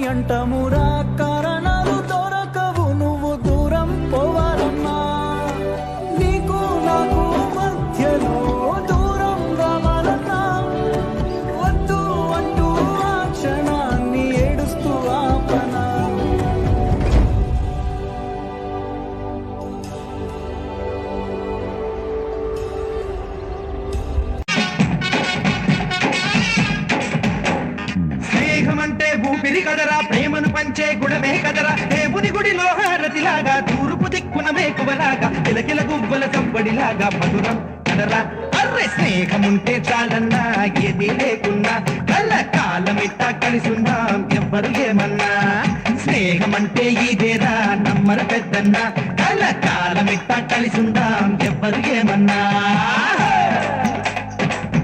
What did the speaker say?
అంటమురా కారణాలు దొరకవు నువ్వు దూరం పోవాలన్నా నీకు నాకు మధ్యలో దూరం రావాలన్నా వద్దు అంటూ ఆ క్షణాన్ని ఏడుస్తూ ఆపనా స్నేహమంటే ఊపిరి కదరా ప్రేమను పంచే గుణమే కదరా దేవుని గుడిలో హారతిలాగా తూర్పు దిక్కున మేకువలాగా కిలకిల గువ్వల సవ్వడిలాగా మధురం కదరా అర్రె స్నేహముంటే చాలన్నా ఏది లేకున్నా కళ్ళ కాలమిట్ట కలిసుందాం ఎవ్వరు ఏమన్నా స్నేహమంటే ఇదేరా నమ్మరు పెద్దన్నా కళ్ళ కాలమిట్ట కలిసుందాం ఎవ్వరు ఏమన్నా